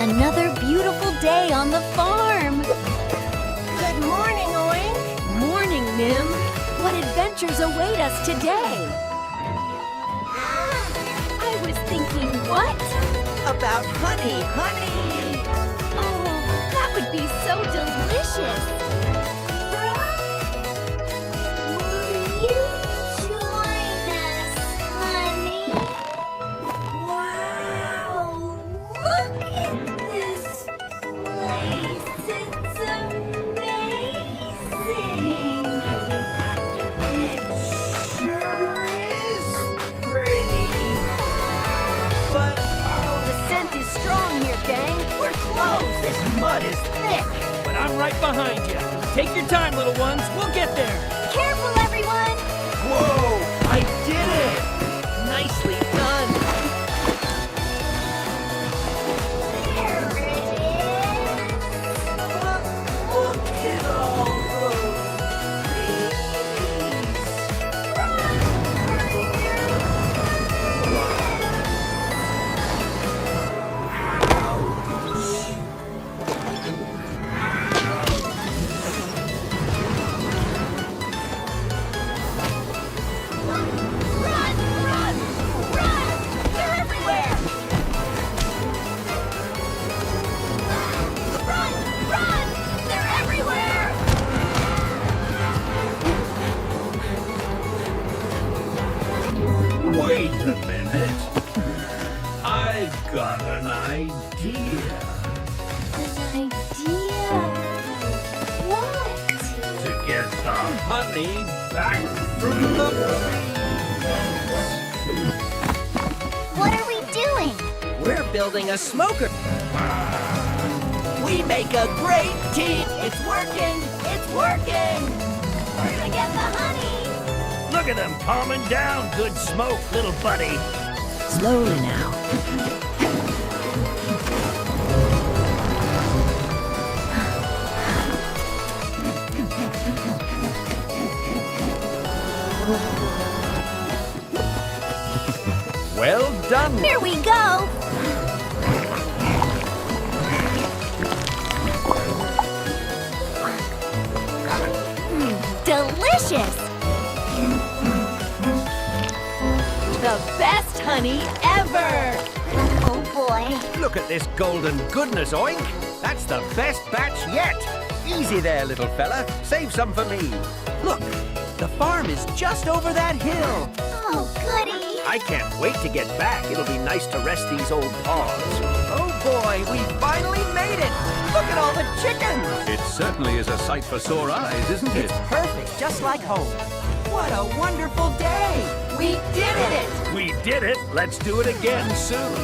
Another beautiful day on the farm. Good morning, Oink. Morning, Nim. What adventures await us today? I was thinking, what? About honey, honey. Oh, that would be so delicious. Will you join us, honey? Wow! Look at this place. It's amazing. It sure is pretty. But The scent is strong here, gang. we're close. This mud is thick. But I'm right behind you. Take your time, little ones. We'll get there. Careful, everyone. Whoa! I did it! Nicely done. There it is. Look at all those babies. Run! Run! Run! They're everywhere! Run! Run! They're everywhere! Wait a minute. I've got an idea. An idea? What? To get the honey back from the bees. What are we doing? We're building a smoker. We make a great team. It's working. It's working. We're gonna get the honey! Look at them calming down. Good smoke, little buddy. Slowly now. Well done. Here we go. Delicious. The best honey ever. Oh boy. Look at this golden goodness, Oink. That's the best batch yet. Easy there, little fella. Save some for me. Look, the farm is just over that hill. Oh goody. I can't wait to get back. It'll be nice to rest these old paws. Oh boy, we finally made it. Look at all the chickens. It certainly is a sight for sore eyes, isn't it? Perfect, just like home. What a wonderful day. We did it. We did it. Let's do it again soon.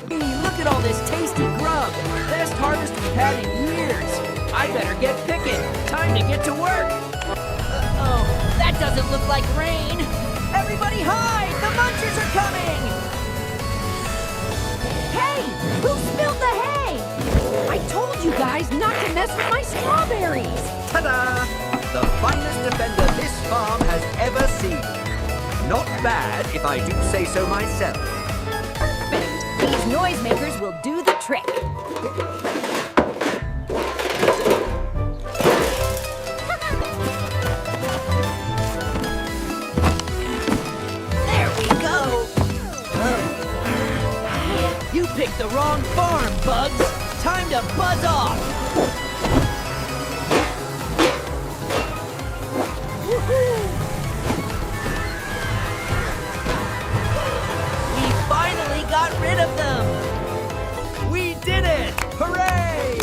Hey, look at all this tasty grub. Best harvest we've had in years. I better get picking. Time to get to work. Uh-oh, that doesn't look like rain. Everybody hide! The munchers are coming! Hey, who spilled the hay? I told you guys not to mess with my strawberries. Ta-da! The finest defender this farm has ever seen. Not bad, if I do say so myself. Perfect. These noisemakers will do the trick. There we go! You picked the wrong farm, Bugs! Time to buzz off! Woohoo! We finally got rid of them! We did it! Hooray!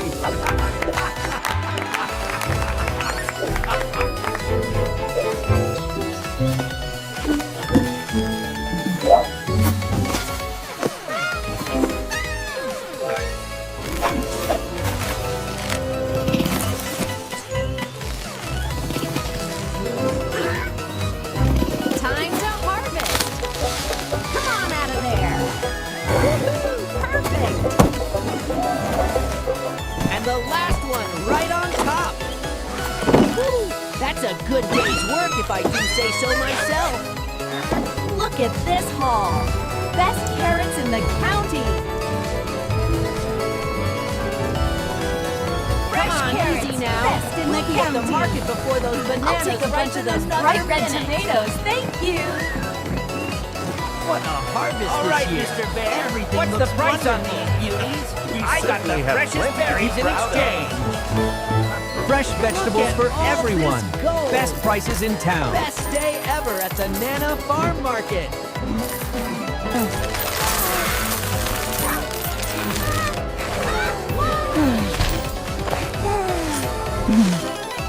Time to harvest. Come on out of there. Woohoo! Perfect. And the last one right on top! Woo! That's a good day's work if I do say so myself. Look at this haul. Best carrots in the county. fresh on, carrots. easy now. Best in the We'll hit the county. market before those bananas I'll take a bunch of those bright red tomatoes. Thank you. What a harvest All right, this year. Mr. Bear. Everything What's the looks price on wonderful. these beauties? I got the certainly have freshest plenty to be berries in proud of. exchange. Fresh vegetables at for all everyone. this gold. Best prices in town. Best day ever at the Nana Farm Market.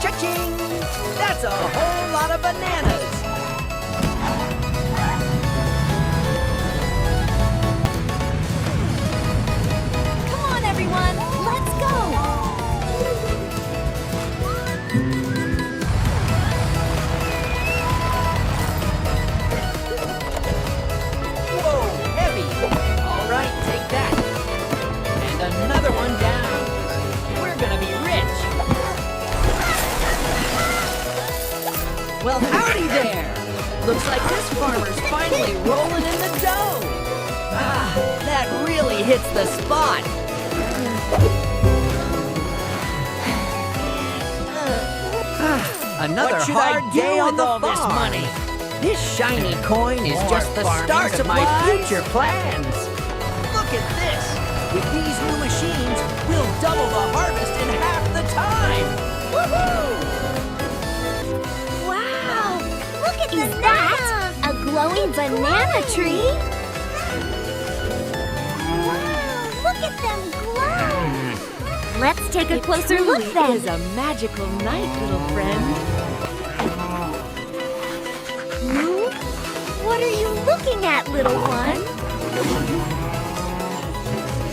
Cha-ching! That's a whole lot of bananas. Come on, everyone. Let's go. Whoa, heavy. All right, take that. And another one down. We're gonna be rich. Well, howdy there. Looks like this farmer's finally rolling in the dough. Ah, that really hits the spot. Another What should hard I do day on with the all this farm. money? This shiny coin is More just the farming start of my supplies? future plans. Look at this. With these new machines, we'll double the harvest in half the time. Woohoo! Wow! Look at that! A glowing banana tree? Wow! Look at them glow! Let's take a closer look then. It is a magical night, little friend. Blue? What are you looking at, little one?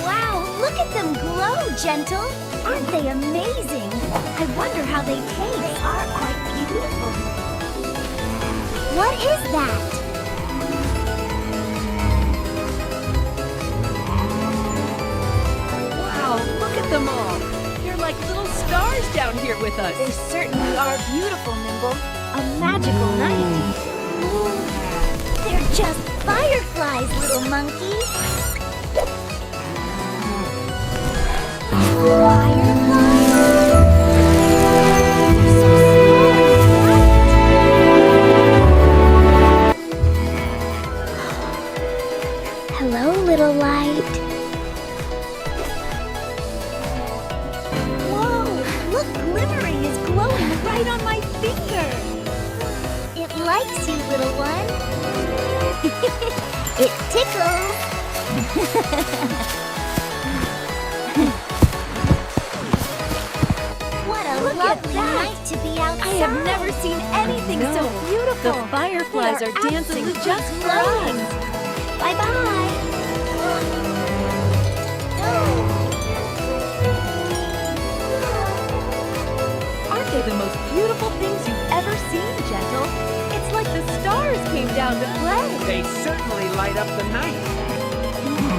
Wow, look at them glow, Gentle. Aren't they amazing? I wonder how they taste. They are quite beautiful. What is that? Wow, look at them all. They're like little stars down here with us. They certainly are beautiful, Nimble. A magical night. They're just fireflies, little monkey. Hello, little light. Whoa, look, glimmering is glowing right on my finger. It likes you, little one. It tickles. What a lovely night to be outside. I have never seen anything so beautiful. The fireflies They are are dancing absolutely just for glowing. us. Bye-bye. Aren't they the most beautiful things you've ever seen, Gentle? It's like the stars came down to play. They certainly light up the night.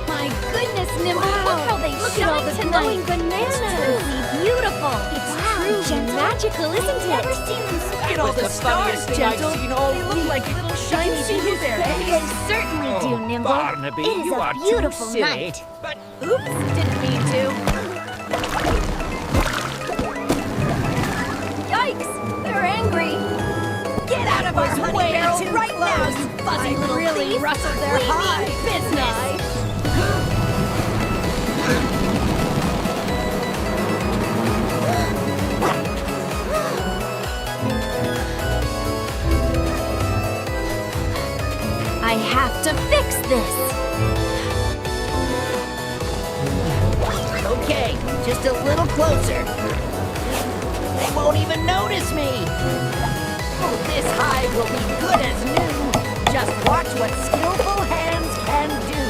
My goodness, Nimble, look how they Look at all shine the tonight. glowing bananas. It's truly beautiful. It's truly Gentle. magical, isn't I've it? never seen them so Look at all the stars, funniest thing I've Gentle. seen all They look week. like little shiny see his blueberries. They certainly do, Oh, Nimble. Barnaby, it is you a are too beautiful silly. night. But Oops, didn't mean to. Yikes! They're angry. Get out of our honey barrel right now, you fuzzy little really thief. rustled their We mean hide. business. I have to fix this. Okay, just a little closer. They won't even notice me. Oh, this hive will be good as new. Just watch what skillful hands can do.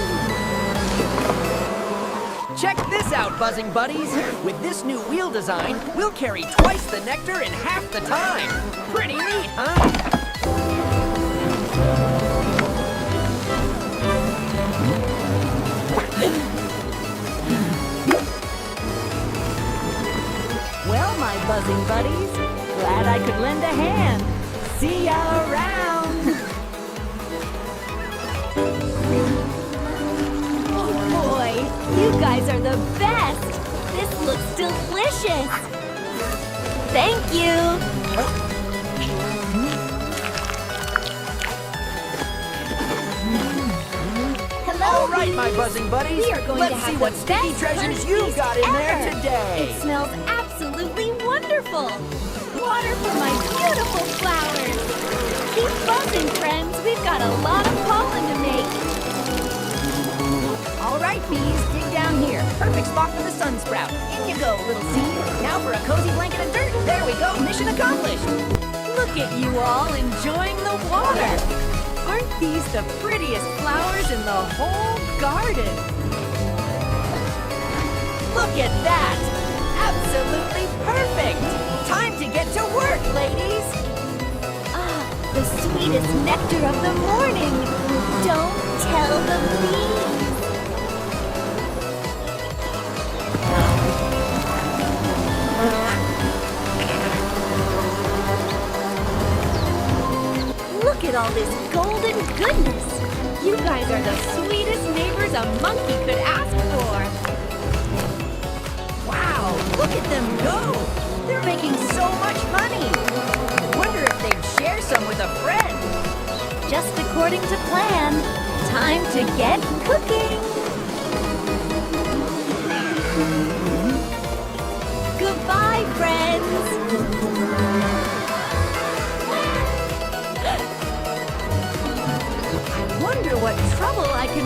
Check this out, buzzing buddies. With this new wheel design, we'll carry twice the nectar in half the time. Pretty neat, huh? buzzing buddies. Glad I could lend a hand. See ya around. Oh boy, you guys are the best. This looks delicious. Thank you. Hello, All right, bees. my buzzing buddies. We are going Let's to have see the what sticky best treasures honey you've feast got in there ever. today. It smells absolutely wonderful. Water for my beautiful flowers. Keep buzzing, friends. We've got a lot of pollen to make. All right, bees, dig down here. Perfect spot for the sun sprout. In you go, little seed. Now for a cozy blanket of dirt. There we go, mission accomplished. Look at you all enjoying the water. Aren't these the prettiest flowers in the whole garden? Look at that. Absolutely perfect. Time to get to work, ladies. Ah, the sweetest nectar of the morning. Don't tell the bees. Look at all this golden goodness. You guys are the sweetest neighbors a monkey could ask for. Wow, look at them go. They're making so much honey. Wonder if they'd share some with a friend. Just according to plan. Time to get cooking. Goodbye, friends. Wonder what trouble I could